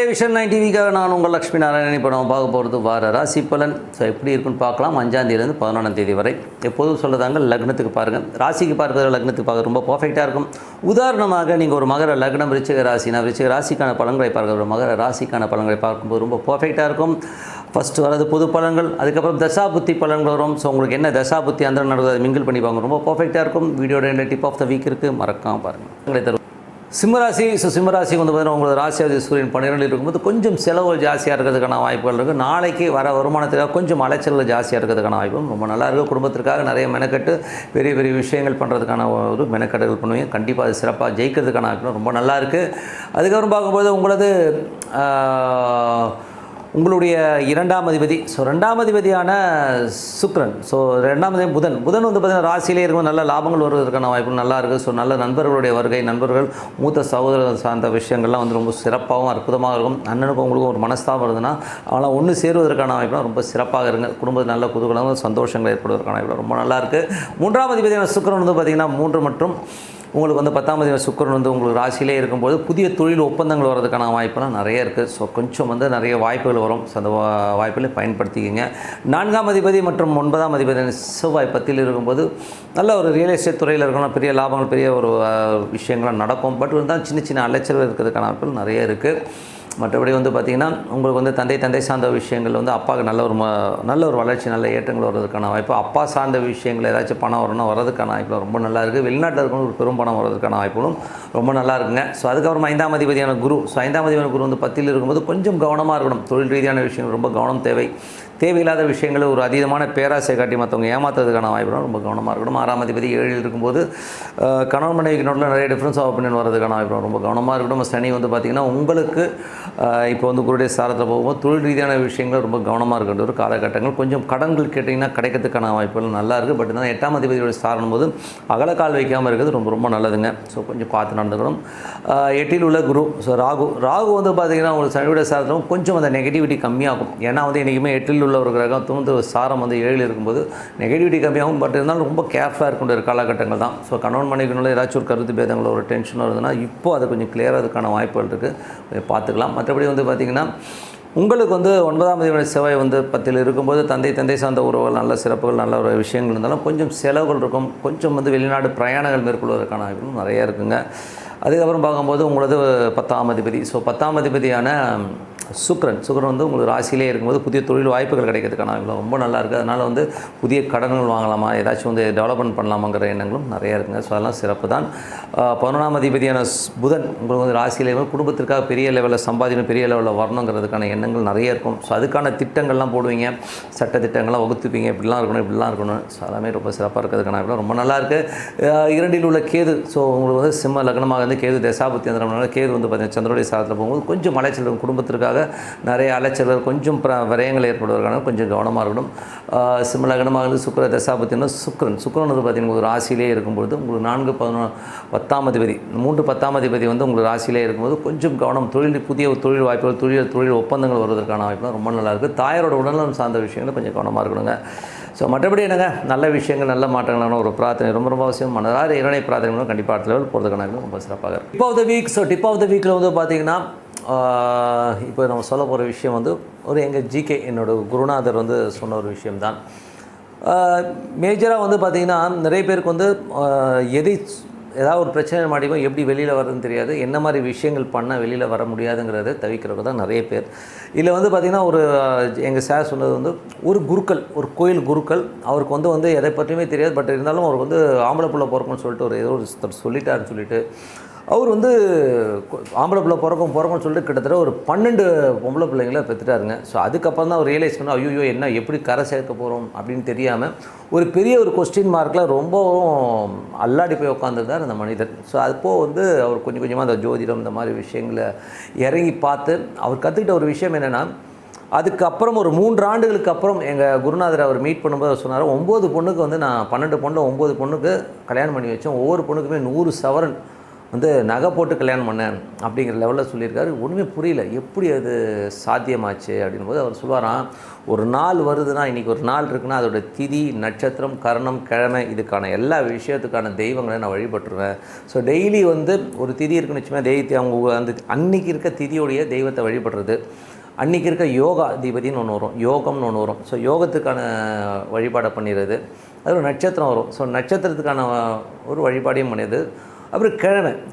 Vision 9 டிவிக்காக நான் உங்கள் லக்ஷ்மி நாராயணன். இப்போ நம்ம பார்க்க போகிறது வார ராசி பலன். ஸோ எப்படி இருக்குன்னு பார்க்கலாம். 5ஆம் தேதியிலேருந்து 11ஆம் தேதி வரை எப்போதும் சொல்லதாங்க லக்னத்துக்கு பாருங்கள். ராசிக்கு பார்க்குறது லக்னத்துக்கு பார்க்க ரொம்ப பர்ஃபெக்டாக இருக்கும். உதாரணமாக நீங்கள் ஒரு மகர லக்னம் விருச்சிக ராசினா விருச்சிக ராசிக்கான பலன்களை பார்க்குற ஒரு மகர ராசிக்கான பலன்களை பார்க்கும்போது ரொம்ப பர்ஃபெக்டாக இருக்கும். ஃபஸ்ட்டு வரது பொது பலன்கள், அதுக்கப்புறம் தசாபுத்தி பலன்கள் வரும். ஸோ உங்களுக்கு என்ன தசாபுத்தி அந்த நடக்குது மிங்கிள் பண்ணி பார்க்க ரொம்ப பர்ஃபெக்டாக இருக்கும். வீடியோட டிப் ஆஃப் த வீக் இருக்குது, மறக்காமல் பாருங்கள். தரும் சிம்மராசி. ஸோ சிம்மராசி வந்து பார்த்தீங்கன்னா உங்களோட ராசியாவது சூரியன் 12 இருக்கும்போது கொஞ்சம் செலவுகள் ஜாஸ்தியாக இருக்கிறதுக்கான வாய்ப்புகள் இருக்குது. நாளைக்கு வர வருமானத்துக்காக கொஞ்சம் அலைச்சல்கள் ஜாஸ்தியாக இருக்கிறதுக்கான வாய்ப்பும் ரொம்ப நல்லா இருக்குது. குடும்பத்திற்காக நிறைய மெனக்கட்டு பெரிய பெரிய விஷயங்கள் பண்ணுறதுக்கான ஒரு மெனக்கட்டுகள் பண்ணுவீங்க. கண்டிப்பாக அது சிறப்பாக ஜெயிக்கிறதுக்கான வாய்ப்பு ரொம்ப நல்லா இருக்குது. அதுக்கப்புறம் பார்க்கும்போது உங்களுடைய 2ஆம் அதிபதி, ஸோ 2ஆம் அதிபதியான சுக்கிரன், ஸோ 2ஆம் அதிபதி புதன் வந்து பார்த்திங்கன்னா ராசியிலே இருக்கும். நல்ல லாபங்கள் வருவதற்கான வாய்ப்பு நல்லா இருக்குது. ஸோ நல்ல நண்பர்களுடைய வருகை, நண்பர்கள் மூத்த சகோதரர் சார்ந்த விஷயங்கள்லாம் வந்து ரொம்ப சிறப்பாகவும் அற்புதமாக இருக்கும். அண்ணனுக்கும் உங்களுக்கும் ஒரு மனஸ்தாபம் வருதுன்னா அவங்களாம் ஒன்று சேருவதற்கான வாய்ப்புலாம் ரொம்ப சிறப்பாக இருங்க. குடும்பத்தில் நல்ல குதூகலமாக சந்தோஷங்கள் ஏற்படுவதற்கான வாய்ப்பு ரொம்ப நல்லா இருக்குது. 3ஆம் அதிபதியான சுக்கிரன் வந்து பார்த்திங்கன்னா 3 மற்றும் உங்களுக்கு வந்து 10ஆம் தேதி சுக்கிரன் வந்து உங்களுக்கு ராசியிலே இருக்கும்போது புதிய தொழில் ஒப்பந்தங்கள் வர்றதுக்கான வாய்ப்புலாம் நிறைய இருக்குது. ஸோ கொஞ்சம் வந்து நிறைய வாய்ப்புகள் வரும். ஸோ அந்த வாய்ப்புகளை பயன்படுத்திக்கிங்க. 4ஆம் அதிபதி மற்றும் 9ஆம் அதிபதி செவ்வாய் 10ல் இருக்கும்போது நல்ல ஒரு ரியல் எஸ்டேட் துறையில் இருக்கணும். பெரிய லாபங்கள், பெரிய ஒரு விஷயங்கள்லாம் நடக்கும். பட் இருந்தால் சின்ன சின்ன அலைச்சல் இருக்கிறதுக்கான வாய்ப்புகள் நிறைய இருக்குது. மற்றபடி வந்து பார்த்திங்கன்னா உங்களுக்கு வந்து தந்தை சார்ந்த விஷயங்கள் வந்து அப்பாவுக்கு நல்ல ஒரு வளர்ச்சி, நல்ல ஏற்றங்கள் வர்றதுக்கான வாய்ப்பு. அப்பா சார்ந்த விஷயங்கள் ஏதாச்சும் பணம் வரணும் வர்றதுக்கான வாய்ப்பு ரொம்ப நல்லா இருக்குது. வெளிநாட்டில் இருக்கணும் ஒரு பெரும் பணம் வர்றதுக்கான வாய்ப்புகளும் ரொம்ப நல்லா இருக்குங்க. ஸோ அதுக்கப்புறம் 5ஆம் அதிபதியான குரு, ஸோ 5ஆம் அதிபதியான குரு வந்து 10ல் இருக்கும்போது கொஞ்சம் கவனமாக இருக்கணும். தொழில் ரீதியான விஷயங்கள் ரொம்ப கவனம் தேவை. தேவையில்லாத விஷயங்களை ஒரு அதீதமான பேராசை காட்டி மற்றவங்க ஏமாற்றுறதுக்கான வாய்ப்பு ரொம்ப கவனமாக இருக்கணும். 6ஆம் அதிபதி 7ல் இருக்கும்போது கணவன் மனைவிக்கு நோட்டில் நிறைய டிஃப்ரென்ஸ் ஆஃப் ஒப்பீனியன் வரதுக்கான வாய்ப்பு ரொம்ப கவனமாக இருக்கணும். சனி வந்து பார்த்திங்கன்னா உங்களுக்கு இப்போ வந்து குருடைய சாரத்தில் போகும்போது தொழில் ரீதியான விஷயங்கள் ரொம்ப கவனமாக இருக்கின்ற ஒரு காலகட்டங்கள். கொஞ்சம் கடன்கள் கேட்டிங்கன்னா கிடைக்கிறதுக்கான வாய்ப்புகள் நல்லா இருக்குது. பட் இருந்தால் 8ஆம் அதிபதியோட சாரணம் போது அகலக்கால் வைக்காமல் இருக்கிறது ரொம்ப நல்லதுங்க. ஸோ கொஞ்சம் பார்த்து நடந்துக்கணும். 8ல் உள்ள குரு, ஸோ ராகு வந்து பார்த்திங்கன்னா உங்களுக்கு சனியுடைய சாரத்திலும் கொஞ்சம் அந்த நெகட்டிவிட்டி கம்மியாகும். ஏன்னா வந்து என்றைக்குமே 8ல் உள்ள ஒரு கிரகம் வந்து சாரம் வந்து 7ல் இருக்கும்போது நெகட்டிவிட்டி கம்மியாகும். பட் இருந்தாலும் ரொம்ப கேர்ஃபுல்லாக இருக்கின்ற ஒரு காலகட்டங்கள் தான். ஸோ கணவன் மனைவிக்குள்ள ஏதாச்சும் ஒரு கருத்து பேதங்களோ ஒரு டென்ஷன் வருதுன்னா இப்போது அதை கொஞ்சம் கிளியராகிறதுக்கான வாய்ப்புகள் இருக்குது, பார்த்துக்கலாம். மற்றபடி வந்து பார்த்திங்கன்னா உங்களுக்கு வந்து 9ஆம் அதிபதி செவ்வாய் வந்து 10ல் இருக்கும்போது தந்தை சார்ந்த உறவுகள் நல்ல சிறப்புகள் நல்ல ஒரு விஷயங்கள் இருந்தாலும் கொஞ்சம் செலவுகள் இருக்கும். கொஞ்சம் வந்து வெளிநாடு பிரயாணங்கள் மேற்கொள்வதற்கான வாய்ப்புகள் நிறைய இருக்குங்க. அதுக்கப்புறம் பார்க்கும்போது உங்களது 10ஆம் அதிபதி, ஸோ 10ஆம் அதிபதியான சுக்கிரன் வந்து உங்களுக்கு ராசியிலே இருக்கும்போது புதிய தொழில் வாய்ப்புகள் கிடைக்கிறதுக்கான வாய்ப்புகள் ரொம்ப நல்லா இருக்குது. அதனால் வந்து புதிய கடன்கள் வாங்கலாமா, ஏதாச்சும் வந்து டெவலப்மெண்ட் பண்ணலாமாங்கிற எண்ணங்களும் நிறைய இருக்குங்க. ஸோ அதெல்லாம் சிறப்பு தான். 11ஆம் அதிபதியான புதன் உங்களுக்கு வந்து ராசியிலே குடும்பத்திற்காக பெரிய லெவலில் சம்பாதிக்கணும், பெரிய லெவலில் வரணுங்கிறதுக்கான எண்ணங்கள் நிறைய இருக்கும். ஸோ அதுக்கான திட்டங்கள்லாம் போடுவீங்க, சட்ட திட்டங்கள்லாம் வகுத்துப்பீங்க. இப்படிலாம் இருக்கணும். ஸோ எல்லாமே ரொம்ப சிறப்பாக இருக்கிறதுக்கான வாய்ப்புகள் ரொம்ப நல்லா இருக்குது. 2ல் உள்ள கேது, ஸோ உங்களுக்கு வந்து சிம்ம லக்னமாக வந்து கேது தசாபுத்தி அந்த கேது வந்து பார்த்திங்கன்னா சந்திரனுடைய சாரத்தில் போகும்போது கொஞ்சம் அலைச்சல் குடும்பத்திற்காக நிறைய அலைச்சல்கள் கொஞ்சம் விரயங்கள் ஏற்படுவதற்கான கொஞ்சம் கவனமாக இருக்கணும். சிம்ம லக்னமாக வந்து சுக்கிர தசாபத்தினா சுக்கிரன் வந்து பார்த்திங்கன்னா ஒரு ராசியிலே இருக்கும்போது உங்களுக்கு 4 10ஆம் அதிபதி 3 10ஆம் அதிபதி வந்து உங்களுக்கு ராசியிலே இருக்கும்போது கொஞ்சம் கவனம். புதிய தொழில் வாய்ப்புகள், தொழில் ஒப்பந்தங்கள் வருவதற்கான வாய்ப்புலாம் ரொம்ப நல்லா இருக்குது. தாயாரோட உடல்நலம் சார்ந்த விஷயங்கள் கொஞ்சம் கவனமாக இருக்கணுங்க. ஸோ மற்றபடி என்னங்க நல்ல விஷயங்கள், நல்ல மாற்றங்களான ஒரு பிரார்த்தனை ரொம்ப அவசியம். மனதார இறைவனை பிரார்த்தனை கண்டிப்பாக அடுத்த லெவல் போகிறதுக்கான ரொம்ப சிறப்பாக இருக்குது. Tip of the week, so tip of the வீக்கில் வந்து பார்த்திங்கன்னா இப்போ நம்ம சொல்ல போகிற விஷயம் வந்து ஒரு எங்கள் ஜிகே என்னோடய குருநாதர் வந்து சொன்ன ஒரு விஷயம்தான். மேஜராக வந்து பார்த்திங்கன்னா நிறைய பேருக்கு வந்து ஏதாவது ஒரு பிரச்சனை மாட்டிப்போம், எப்படி வெளியில் வர்றதுன்னு தெரியாது, என்ன மாதிரி விஷயங்கள் பண்ணால் வெளியில் வர முடியாதுங்கிறத தவிக்கிறவங்க தான் நிறைய பேர். இதில் வந்து பார்த்திங்கன்னா எங்கள் சார் சொன்னது வந்து ஒரு கோயில் குருக்கள் அவருக்கு வந்து எதை பற்றியுமே தெரியாது. பட் இருந்தாலும் அவருக்கு வந்து ஆம்பளை பிள்ளை பிறக்கும்னு சொல்லிட்டு ஏதோ ஒரு சொல்லிட்டாருன்னு சொல்லிட்டு அவர் வந்து ஆம்பளை பிள்ளை பிறக்கும்னு சொல்லிட்டு கிட்டத்தட்ட ஒரு 12 பொம்பளை பிள்ளைங்களை பெற்றுட்டாருங்க. ஸோ அதுக்கப்புறம் தான் அவர் ரியலைஸ் பண்ணால் ஐயோ என்ன எப்படி கரை சேர்க்க போகிறோம் அப்படின்னு தெரியாமல் ஒரு பெரிய ஒரு கொஸ்டின் மார்க்கில் ரொம்பவும் அல்லாடி போய் உட்காந்துருந்தார் அந்த மனிதர். ஸோ அப்போது வந்து அவர் கொஞ்சம் கொஞ்சமாக அந்த ஜோதிடம் இந்த மாதிரி விஷயங்களை இறங்கி பார்த்து அவர் கற்றுக்கிட்ட ஒரு விஷயம் என்னென்னா, அதுக்கப்புறம் ஒரு 3 ஆண்டுகளுக்கு அப்புறம் எங்கள் குருநாதர் அவர் மீட் பண்ணும்போது அவர் சொன்னார், 9 பொண்ணுக்கு வந்து நான் 12 பொண்ணில் 9 பொண்ணுக்கு கல்யாணம் பண்ணி வச்சோம். ஒவ்வொரு பொண்ணுக்குமே 100 சவரன் வந்து நகை போட்டு கல்யாணம் பண்ணேன் அப்படிங்கிற லெவலில் சொல்லியிருக்காரு. ஒன்றுமே புரியல, எப்படி அது சாத்தியமாச்சு அப்படின்போது அவர் சொல்லுவாராம், ஒரு நாள் வருதுன்னா, இன்றைக்கி ஒரு நாள் இருக்குன்னா அதோட திதி, நட்சத்திரம், கரணம், கிழமை இதுக்கான எல்லா விஷயத்துக்கான தெய்வங்களை நான் வழிபட்டுருவேன். ஸோ டெய்லி வந்து ஒரு திதி இருக்குன்னு வச்சுமே தெய்வத்தை அவங்க அந்த அன்றைக்கி இருக்க திதியோடைய தெய்வத்தை வழிபடுறது, அன்றைக்கி இருக்க யோகா அதிபதினு ஒன்று வரும், யோகம்னு ஒன்று வரும். ஸோ யோகத்துக்கான வழிபாடை பண்ணிடுறது. அது ஒரு நட்சத்திரம் வரும். ஸோ நட்சத்திரத்துக்கான ஒரு வழிபாடையும் பண்ணிடுது. அப்புறம்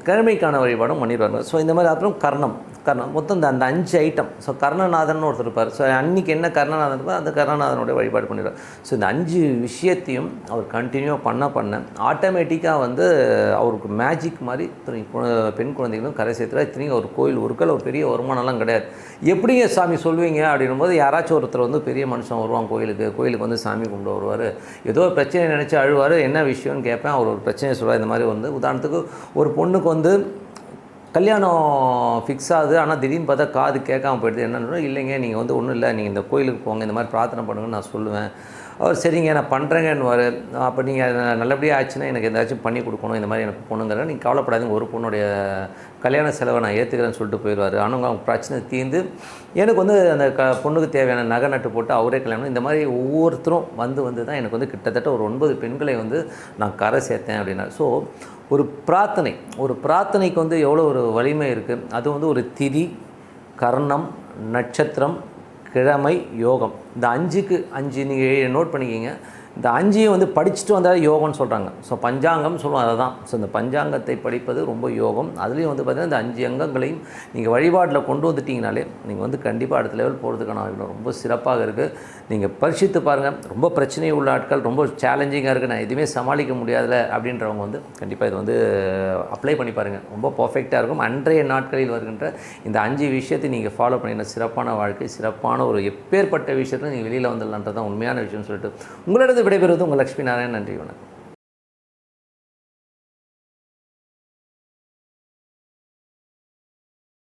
கிழமைக்கான வழிபாடும் பண்ணிடுவாங்க. ஸோ இந்த மாதிரி அப்புறம் கர்ணம் மொத்தம் அந்த 5 ஐட்டம். ஸோ கர்ணநாதன் ஒருத்தர் இருப்பார். ஸோ அன்றைக்கி என்ன கர்ணநாதன் இருப்பார், அந்த கர்ணநாதனுடைய வழிபாடு பண்ணிடுவார். ஸோ இந்த 5 விஷயத்தையும் அவர் கண்டினியூ பண்ண ஆட்டோமேட்டிக்காக வந்து அவருக்கு மேஜிக் மாதிரி பெண் குழந்தைகளும் கரை சேர்த்துறா. இத்தனைக்கும் ஒரு கோயில் உருக்கள் ஒரு பெரிய வருமானம்லாம் கிடையாது. எப்படிங்க சாமி சொல்லுவீங்க அப்படின்னும்போது, யாராச்சும் ஒருத்தர் வந்து பெரிய மனுஷன் வருவான் கோயிலுக்கு வந்து சாமி கும்பிட்டு வருவார். ஏதோ ஒரு பிரச்சனை நினச்சி அழுவார். என்ன விஷயம்னு கேட்பேன். அவர் ஒரு பிரச்சனையை சொல்லுவார். இந்த மாதிரி வந்து உதாரணத்துக்கு ஒரு பொண்ணுக்கு வந்து கல்யாணம் ஃபிக்ஸ் ஆகுது, ஆனால் திடீர்னு பார்த்தா காது கேட்காம போயிடுது. என்னென்னா, இல்லைங்க நீங்கள் வந்து ஒன்றும் இல்லை, நீங்கள் இந்த கோயிலுக்கு போங்க, இந்த மாதிரி பிரார்த்தனை பண்ணுங்கன்னு நான் சொல்லுவேன். அவர் சரிங்க நான் பண்ணுறேங்கன்னுவார். அப்போ நீங்கள் நல்லபடியாக ஆச்சுன்னா எனக்கு ஏதாச்சும் பண்ணி கொடுக்கணும், இந்த மாதிரி எனக்கு பொண்ணுங்கிற, நீங்கள் கவலைப்படாதீங்க, ஒரு பொண்ணுடைய கல்யாண செலவை நான் ஏற்றுக்கிறேன்னு சொல்லிட்டு போயிடுவார். ஆனால் அவங்க பிரச்சனை தீர்ந்து எனக்கு வந்து அந்த பொண்ணுக்கு தேவையான நகை நட்டு போட்டு அவரே கல்யாணம். இந்த மாதிரி ஒவ்வொருத்தரும் வந்து தான் எனக்கு வந்து கிட்டத்தட்ட ஒரு 9 பெண்களை வந்து நான் கரை சேர்த்தேன் அப்படின்னாரு. ஸோ ஒரு பிரார்த்தனைக்கு வந்து எவ்வளோ ஒரு வலிமை இருக்குது. அது வந்து ஒரு திதி, கர்ணம், நட்சத்திரம், கிழமை, யோகம். இந்த 5க்கு 5 நீங்கள் நோட் பண்ணிக்கிங்க. இந்த 5ஐயும் வந்து படிச்சுட்டு வந்தால் யோகம்னு சொல்கிறாங்க. ஸோ பஞ்சாங்கம் சொல்லுவோம், அதை தான். ஸோ இந்த பஞ்சாங்கத்தை படிப்பது ரொம்ப யோகம். அதுலேயும் வந்து பார்த்திங்கன்னா இந்த 5 அங்கங்களையும் நீங்கள் வழிபாட்டில் கொண்டு வந்துட்டிங்கனாலே நீங்கள் வந்து கண்டிப்பாக அடுத்த லெவல் போகிறதுக்கான வாய்ப்பு ரொம்ப சிறப்பாக இருக்குது. நீங்கள் பரிசித்து பாருங்கள். ரொம்ப பிரச்சனை உள்ள ஆட்கள், ரொம்ப சேலஞ்சிங்காக இருக்குது, நான் எதுவுமே சமாளிக்க முடியாதுல அப்படின்றவங்க வந்து கண்டிப்பாக இது வந்து அப்ளை பண்ணி பாருங்கள். ரொம்ப பர்ஃபெக்டாக இருக்கும். அன்றைய நாட்களில் வருகின்ற இந்த 5 விஷயத்தை நீங்கள் ஃபாலோ பண்ணின சிறப்பான வாழ்க்கை, சிறப்பான ஒரு எப்பேற்பட்ட விஷயத்தில் நீங்கள் வெளியில் வந்துடலான்றது தான் உண்மையான விஷயம்னு சொல்லிட்டு உங்களோட விடைபெறுவது உங்கள் லட்சுமி நாராயணன். நன்றி, வணக்கம்.